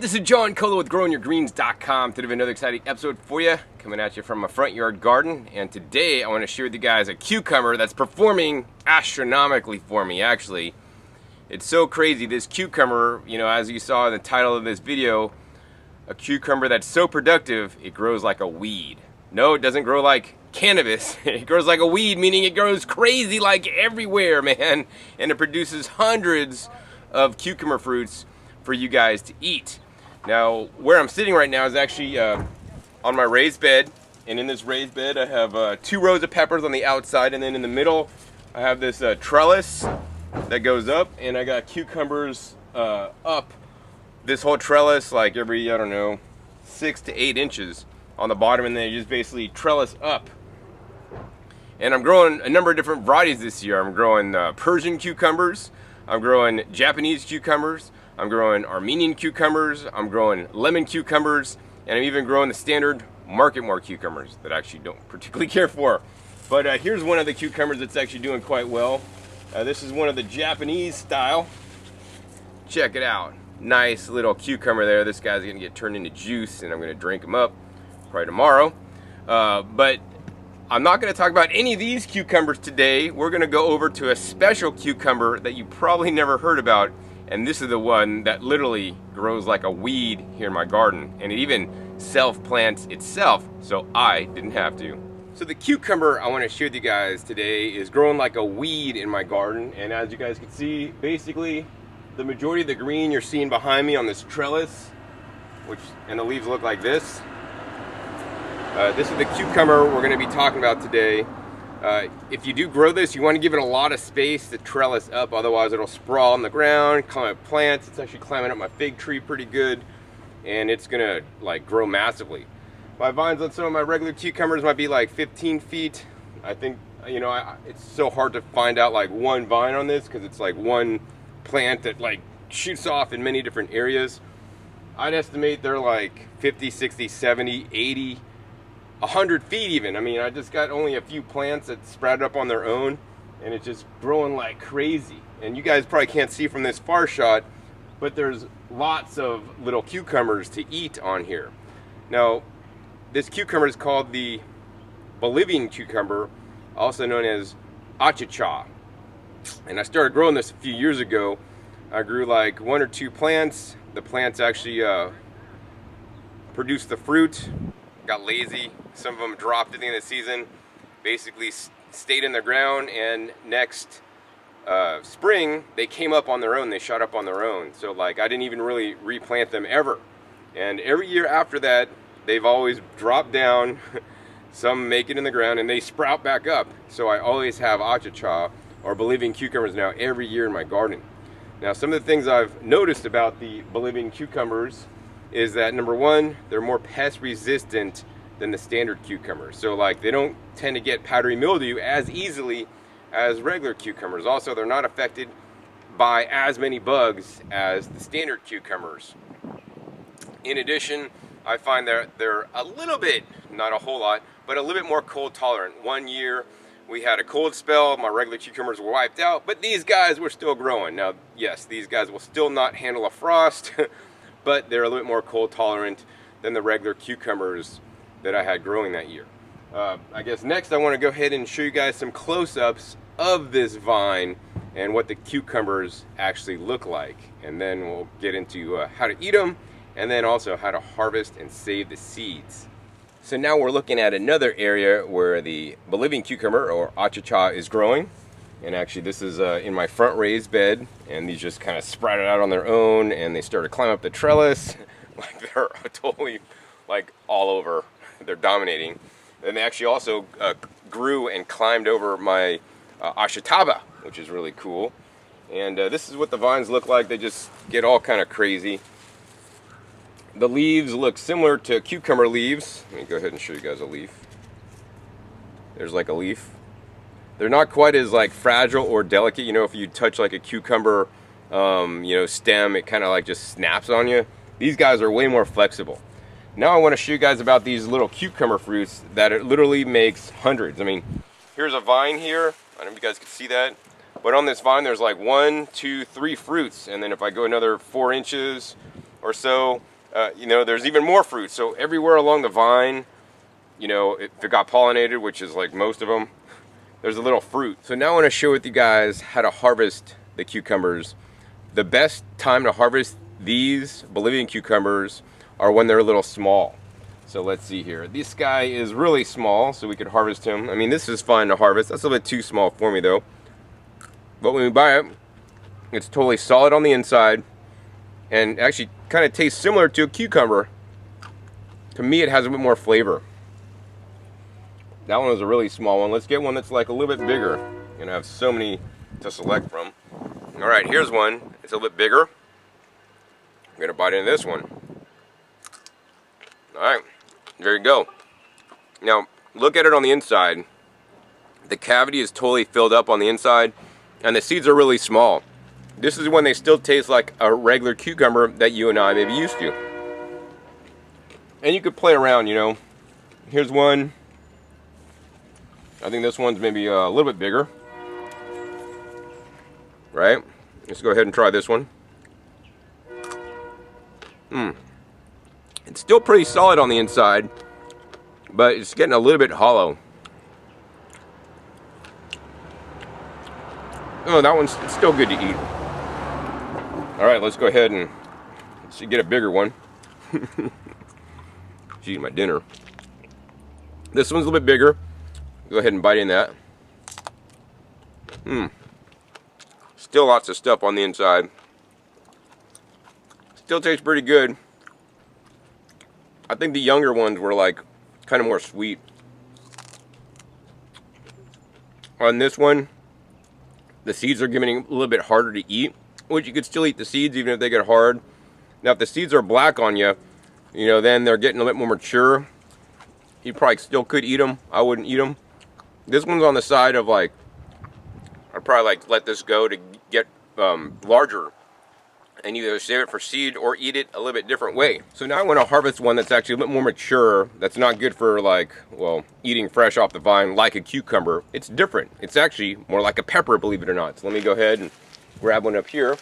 This is John Colo with GrowingYourGreens.com. Today we have another exciting episode for you, coming at you from my front yard garden. And today I want to share with you guys a cucumber that's performing astronomically for me, actually. It's so crazy. This cucumber, as you saw in the title of this video, a cucumber that's so productive, it grows like a weed. No, it doesn't grow like cannabis. It grows like a weed, meaning it grows crazy like everywhere, man. And it produces hundreds of cucumber fruits for you guys to eat. Now, where I'm sitting right now is actually on my raised bed, and in this raised bed I have 2 rows of peppers on the outside, and then in the middle I have this trellis that goes up, and I got cucumbers up this whole trellis like every, 6 to 8 inches on the bottom, and then you just basically trellis up. And I'm growing a number of different varieties this year. I'm growing Persian cucumbers, I'm growing Japanese cucumbers, I'm growing Armenian cucumbers, I'm growing lemon cucumbers, and I'm even growing the standard market cucumbers that I actually don't particularly care for. But here's one of the cucumbers that's actually doing quite well. This is one of the Japanese style. Check it out. Nice little cucumber there. This guy's gonna get turned into juice, and I'm gonna drink him up probably tomorrow. But I'm not gonna talk about any of these cucumbers today. We're gonna go over to a special cucumber that you probably never heard about. And this is the one that literally grows like a weed here in my garden. And it even self-plants itself, so I didn't have to. So the cucumber I want to share with you guys today is growing like a weed in my garden. And as you guys can see, basically, the majority of the green you're seeing behind me on this trellis, and the leaves look like this. This is the cucumber we're going to be talking about today. If you do grow this, you want to give it a lot of space to trellis up, otherwise it'll sprawl on the ground, climb up plants. It's actually climbing up my fig tree pretty good, and it's gonna grow massively. My vines on some of my regular cucumbers might be like 15 feet. I think, it's so hard to find out one vine on this because it's like one plant that shoots off in many different areas. I'd estimate they're like 50, 60, 70, 80, 100 feet even. I mean, I just got only a few plants that sprouted up on their own, and it's just growing like crazy. And you guys probably can't see from this far shot, but there's lots of little cucumbers to eat on here. Now, this cucumber is called the Bolivian cucumber, also known as Achocha. And I started growing this a few years ago. I grew like 1 or 2 plants. The plants actually produced the fruit. Got lazy. Some of them dropped at the end of the season, basically stayed in the ground, and next spring they came up on their own. They shot up on their own. So I didn't even really replant them ever. And every year after that, they've always dropped down. Some make it in the ground and they sprout back up. So I always have Achocha or Bolivian cucumbers now every year in my garden. Now, some of the things I've noticed about the Bolivian cucumbers is that, number one, they're more pest resistant than the standard cucumbers. So they don't tend to get powdery mildew as easily as regular cucumbers. Also, they're not affected by as many bugs as the standard cucumbers. In addition, I find that they're a little bit, not a whole lot, but a little bit more cold tolerant. One year we had a cold spell, my regular cucumbers were wiped out, but these guys were still growing. Now, yes, these guys will still not handle a frost, but they're a little bit more cold tolerant than the regular cucumbers that I had growing that year. I guess next I want to go ahead and show you guys some close-ups of this vine and what the cucumbers actually look like. And then we'll get into how to eat them, and then also how to harvest and save the seeds. So now we're looking at another area where the Bolivian cucumber, or Achocha, is growing. And actually this is in my front raised bed, and these just kind of sprouted out on their own, and they started climbing up the trellis. They're totally all over. They're dominating. And they actually also grew and climbed over my Achocha, which is really cool. And this is what the vines look like. They just get all kind of crazy. The leaves look similar to cucumber leaves. Let me go ahead and show you guys a leaf. There's a leaf. They're not quite as fragile or delicate. If you touch a cucumber stem, it kind of just snaps on you. These guys are way more flexible. Now I want to show you guys about these little cucumber fruits that it literally makes hundreds. I mean, here's a vine here. I don't know if you guys can see that. But on this vine, there's 1, 2, 3 fruits. And then if I go another 4 inches or so, you know, there's even more fruit. So everywhere along the vine, you know, if it got pollinated, which is like most of them, there's a little fruit. So now I want to share with you guys how to harvest the cucumbers. The best time to harvest these Bolivian cucumbers are when they're a little small. So let's see here. This guy is really small, so we could harvest him. I mean, this is fine to harvest. That's a little bit too small for me though. But when we buy it, it's totally solid on the inside and actually kind of tastes similar to a cucumber. To me, it has a bit more flavor. That one was a really small one. Let's get one that's like a little bit bigger. You're gonna have so many to select from. All right, here's one. It's a little bit bigger. I'm gonna bite into this one. All right, there you go. Now, look at it on the inside. The cavity is totally filled up on the inside, and the seeds are really small. This is when they still taste like a regular cucumber that you and I may be used to. And you could play around, you know. Here's one. I think this one's maybe a little bit bigger. Right? Let's go ahead and try this one. It's still pretty solid on the inside, but it's getting a little bit hollow. Oh, that one's still good to eat. All right, let's go ahead and get a bigger one. Just eating my dinner. This one's a little bit bigger. Go ahead and bite in that. Still lots of stuff on the inside. Still tastes pretty good. I think the younger ones were like kind of more sweet. On this one, the seeds are getting a little bit harder to eat, which you could still eat the seeds even if they get hard. Now, if the seeds are black on you, you know, then they're getting a bit more mature. You probably still could eat them. I wouldn't eat them. This one's on the side of like, I'd probably like let this go to get larger and either save it for seed or eat it a little bit different way. So now I want to harvest one that's actually a bit more mature, that's not good for like, well, eating fresh off the vine like a cucumber. It's different. It's actually more like a pepper, believe it or not. So let me go ahead and grab one up here.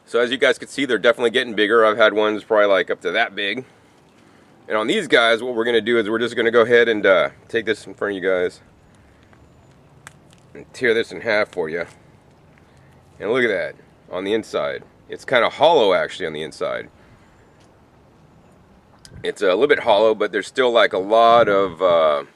So as you guys can see, they're definitely getting bigger. I've had ones probably like up to that big. And on these guys, what we're going to do is we're just going to go ahead and take this in front of you guys and tear this in half for you. And look at that on the inside. It's kind of hollow actually on the inside. It's a little bit hollow, but there's still like a lot of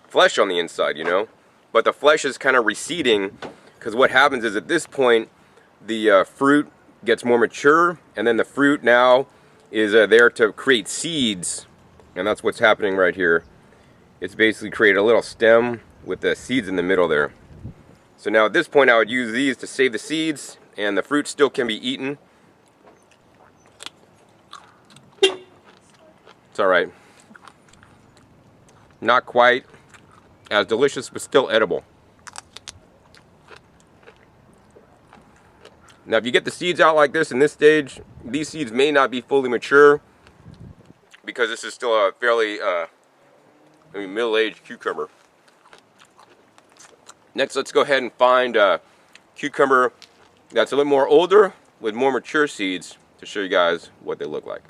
flesh on the inside, you know. But the flesh is kind of receding because what happens is at this point the fruit gets more mature, and then the fruit now is there to create seeds, and that's what's happening right here. It's basically created a little stem with the seeds in the middle there. So now at this point I would use these to save the seeds, and the fruit still can be eaten. It's alright. Not quite as delicious, but still edible. Now if you get the seeds out like this in this stage, these seeds may not be fully mature because this is still a fairly middle-aged cucumber. Next, let's go ahead and find a cucumber that's a little more older with more mature seeds to show you guys what they look like.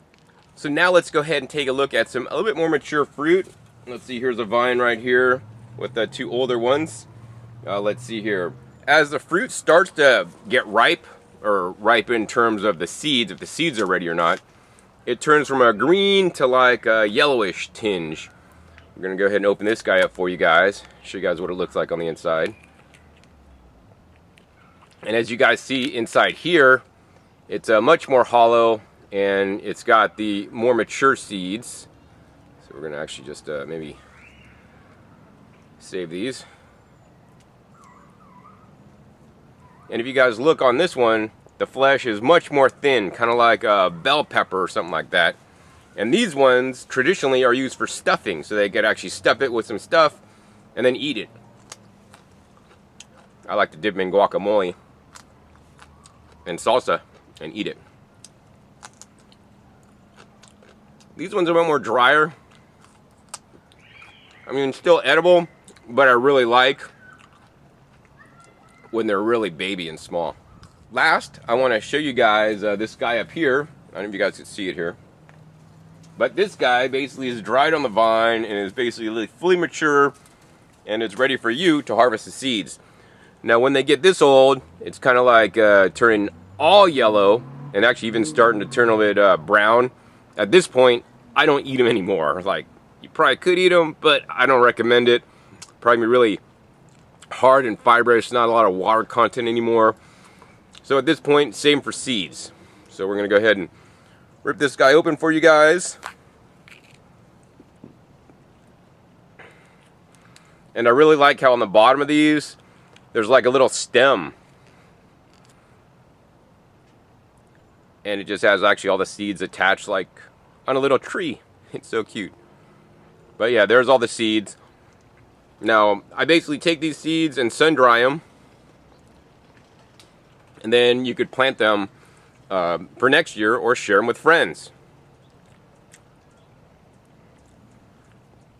So now let's go ahead and take a look at a little bit more mature fruit. Let's see, here's a vine right here with the two older ones. Let's see here. As the fruit starts to get ripe, or ripe in terms of the seeds, if the seeds are ready or not, it turns from a green to like a yellowish tinge. We're gonna go ahead and open this guy up for you guys, show you guys what it looks like on the inside. And as you guys see inside here, it's much more hollow, and it's got the more mature seeds. So we're gonna actually just maybe save these. And if you guys look on this one, the flesh is much more thin, kind of like a bell pepper or something like that. And these ones traditionally are used for stuffing, so they could actually stuff it with some stuff and then eat it. I like to dip them in guacamole and salsa and eat it. These ones are a bit more drier. I mean, still edible, but I really like when they're really baby and small. last, I want to show you guys this guy up here. I don't know if you guys can see it here. But this guy basically is dried on the vine and is basically fully mature, and it's ready for you to harvest the seeds. Now when they get this old, it's kind of like turning all yellow and actually even starting to turn a little bit brown. At this point, I don't eat them anymore. Like, you probably could eat them, but I don't recommend it. Probably be really hard and fibrous, not a lot of water content anymore. So at this point, same for seeds. So we're gonna go ahead and rip this guy open for you guys. And I really like how on the bottom of these, there's like a little stem. And it just has actually all the seeds attached like on a little tree. It's so cute. But yeah, there's all the seeds. Now, I basically take these seeds and sun dry them. And then you could plant them for next year or share them with friends.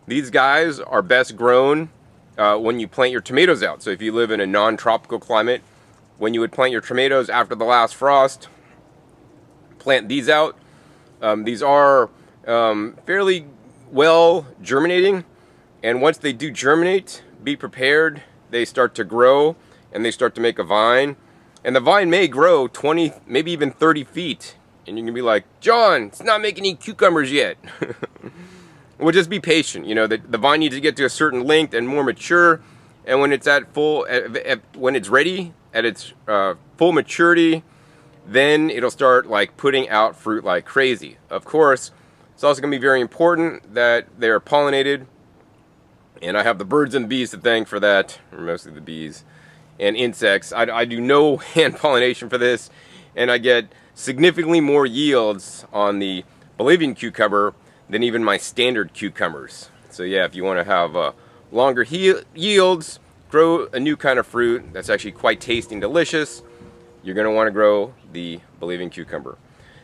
These guys are best grown when you plant your tomatoes out. So if you live in a non-tropical climate, when you would plant your tomatoes after the last frost, plant these out. These are fairly well germinating, and once they do germinate, be prepared. They start to grow and they start to make a vine, and the vine may grow 20, maybe even 30 feet, and you can be like, John, it's not making any cucumbers yet. Well, just be patient. You know, the vine needs to get to a certain length and more mature, and when it's at full, when it's ready at its full maturity, then it'll start like putting out fruit like crazy. Of course, it's also going to be very important that they're pollinated, and I have the birds and the bees to thank for that, or mostly the bees and insects. I do no hand pollination for this, and I get significantly more yields on the Bolivian cucumber than even my standard cucumbers. So yeah, if you want to have longer yields, grow a new kind of fruit that's actually quite tasty and delicious, you're going to want to grow the Bolivian cucumber.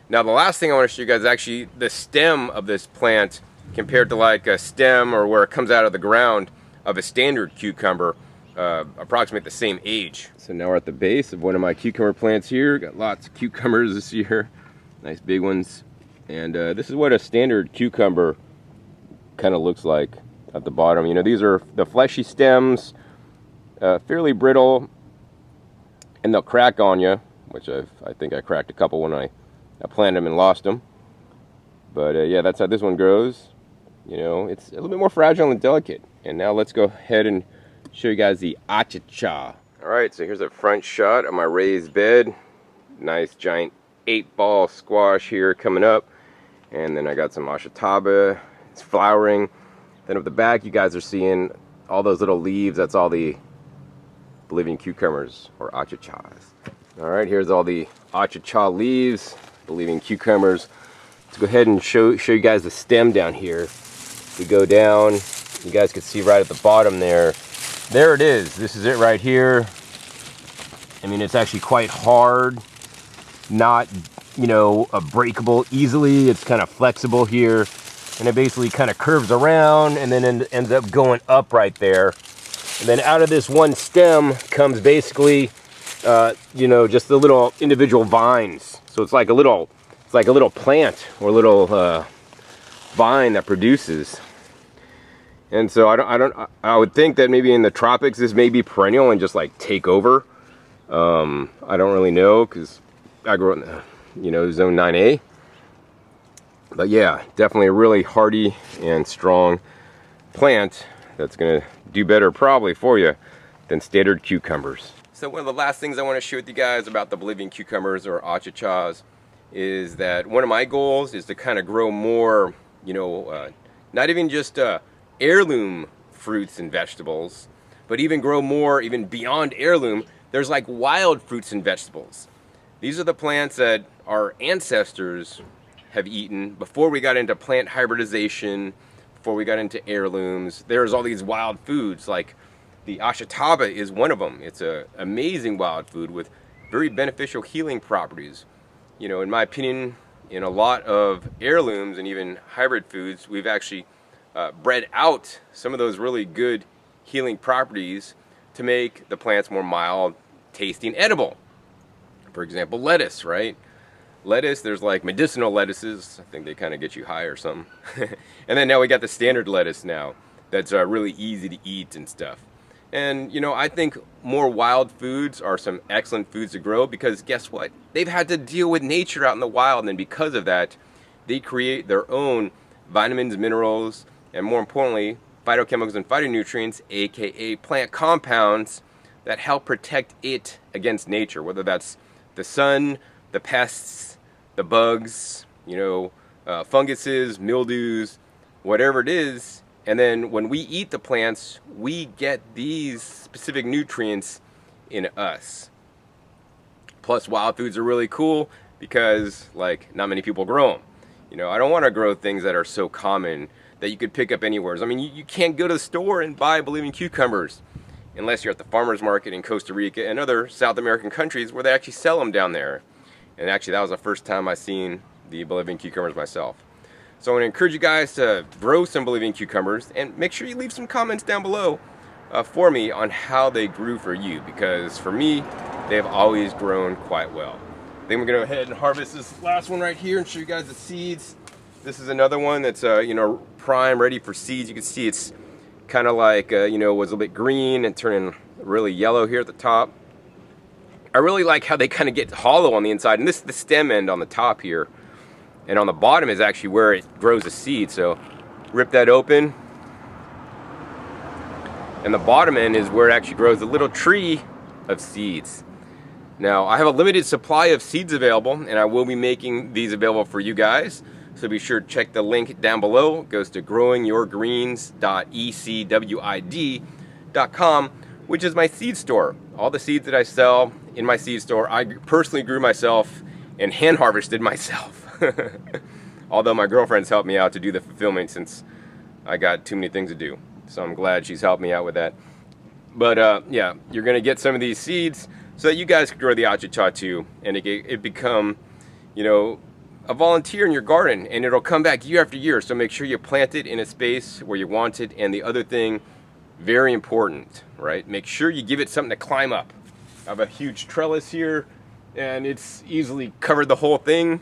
Now the last thing I want to show you guys is actually the stem of this plant compared to like a stem or where it comes out of the ground of a standard cucumber, approximate the same age. So now we're at the base of one of my cucumber plants here. Got lots of cucumbers this year, nice big ones. And this is what a standard cucumber kind of looks like at the bottom. You know, these are the fleshy stems, fairly brittle, and they'll crack on you, which I think I cracked a couple when I planted them and lost them. But yeah, that's how this one grows. You know, it's a little bit more fragile and delicate. And now let's go ahead and show you guys the Achocha. All right, so here's a front shot of my raised bed. Nice giant 8-ball squash here coming up. And then I got some Achocha. It's flowering. Then up the back, you guys are seeing all those little leaves. That's all the Bolivian cucumbers, or Achochas. All right, here's all the Achocha leaves, Bolivian cucumbers. Let's go ahead and show you guys the stem down here. We go down, you guys can see right at the bottom there. There it is. This is it right here. I mean, it's actually quite hard, not, you know, breakable easily. It's kind of flexible here, and it basically kind of curves around and then ends up going up right there. And then out of this one stem comes basically, you know, just the little individual vines. So it's like a little plant or a little vine that produces. And so I would think that maybe in the tropics this may be perennial and just like take over. I don't really know because I grew up in the, you know, zone 9A. But yeah, definitely a really hardy and strong plant that's gonna do better probably for you than standard cucumbers. So one of the last things I want to share with you guys about the Bolivian cucumbers or Achochas is that one of my goals is to kind of grow more, you know, not even just heirloom fruits and vegetables, but even grow more even beyond heirloom. There's like wild fruits and vegetables. These are the plants that our ancestors have eaten before we got into plant hybridization, before we got into heirlooms. There's all these wild foods, like the Achocha is one of them. It's an amazing wild food with very beneficial healing properties. You know, in my opinion, in a lot of heirlooms and even hybrid foods, we've actually bred out some of those really good healing properties to make the plants more mild, tasty, and edible. For example, lettuce, right? Lettuce, there's like medicinal lettuces. I think they kind of get you high or something. And then now we got the standard lettuce now that's really easy to eat and stuff. And, you know, I think more wild foods are some excellent foods to grow because guess what? They've had to deal with nature out in the wild, and because of that, they create their own vitamins, minerals, and more importantly, phytochemicals and phytonutrients, aka plant compounds, that help protect it against nature, whether that's the sun, the pests, the bugs, you know, funguses, mildews, whatever it is. And then when we eat the plants, we get these specific nutrients in us. Plus, wild foods are really cool because, like, not many people grow them. You know, I don't want to grow things that are so common that you could pick up anywhere. I mean, you can't go to the store and buy Bolivian cucumbers unless you're at the farmer's market in Costa Rica and other South American countries where they actually sell them down there. And actually, that was the first time I seen the Bolivian cucumbers myself. So I want to encourage you guys to grow some Bolivian cucumbers and make sure you leave some comments down below for me on how they grew for you, because for me, they've always grown quite well. Then we're going to go ahead and harvest this last one right here and show you guys the seeds. This is another one that's, you know, prime, ready for seeds. You can see it's kind of like, you know, was a bit green and turning really yellow here at the top. I really like how they kind of get hollow on the inside, and this is the stem end on the top here. And on the bottom is actually where it grows a seed. So rip that open. And the bottom end is where it actually grows a little tree of seeds. Now, I have a limited supply of seeds available, and I will be making these available for you guys. So be sure to check the link down below. It goes to growingyourgreens.ecwid.com, which is my seed store. All the seeds that I sell in my seed store, I personally grew myself and hand harvested myself. Although my girlfriend's helped me out to do the fulfillment since I got too many things to do. So I'm glad she's helped me out with that. But yeah, you're going to get some of these seeds so that you guys can grow the Achocha too. And it become, you know, a volunteer in your garden. And it'll come back year after year. So make sure you plant it in a space where you want it. And the other thing, very important, right? Make sure you give it something to climb up. I have a huge trellis here, and it's easily covered the whole thing.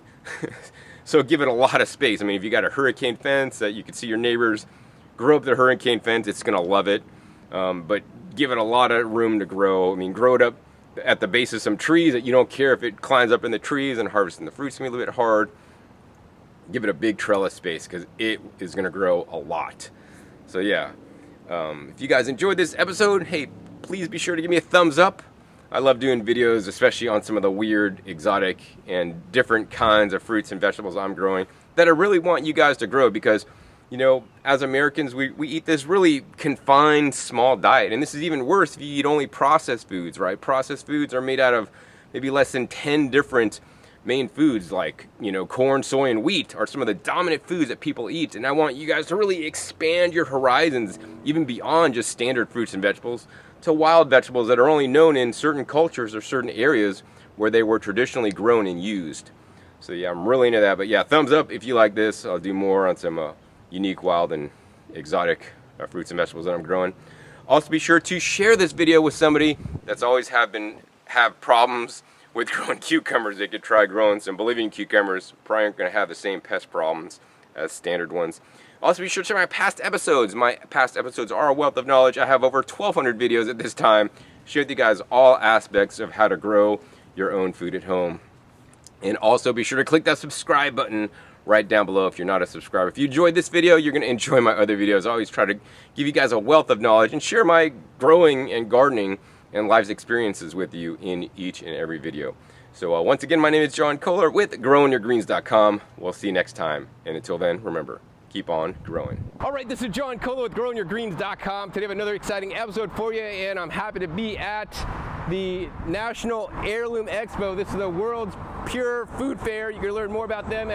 So give it a lot of space. I mean, if you got a hurricane fence that you can see your neighbors grow up the hurricane fence, it's going to love it. But give it a lot of room to grow. I mean, grow it up at the base of some trees that you don't care if it climbs up in the trees, and harvesting the fruit's going to be a little bit hard. Give it a big trellis space because it is going to grow a lot. So yeah, if you guys enjoyed this episode, hey, please be sure to give me a thumbs up. I love doing videos, especially on some of the weird, exotic, and different kinds of fruits and vegetables I'm growing that I really want you guys to grow because, you know, as Americans, we eat this really confined, small diet. And this is even worse if you eat only processed foods, right? Processed foods are made out of maybe less than 10 different main foods like, you know, corn, soy, and wheat are some of the dominant foods that people eat. And I want you guys to really expand your horizons even beyond just standard fruits and vegetables to wild vegetables that are only known in certain cultures or certain areas where they were traditionally grown and used. So yeah, I'm really into that. But yeah, thumbs up if you like this. I'll do more on some unique, wild, and exotic fruits and vegetables that I'm growing. Also be sure to share this video with somebody that's always have problems with growing cucumbers. They could try growing some Bolivian cucumbers. Probably aren't going to have the same pest problems as standard ones. Also be sure to check my past episodes. My past episodes are a wealth of knowledge. I have over 1,200 videos at this time. Share with you guys all aspects of how to grow your own food at home. And also be sure to click that subscribe button right down below if you're not a subscriber. If you enjoyed this video, you're going to enjoy my other videos. I always try to give you guys a wealth of knowledge and share my growing and gardening and life's experiences with you in each and every video. So once again, my name is John Kohler with growingyourgreens.com. We'll see you next time. And until then, remember, keep on growing. All right, this is John Kohler with growingyourgreens.com. Today I have another exciting episode for you, and I'm happy to be at the National Heirloom Expo. This is the world's pure food fair. You can learn more about them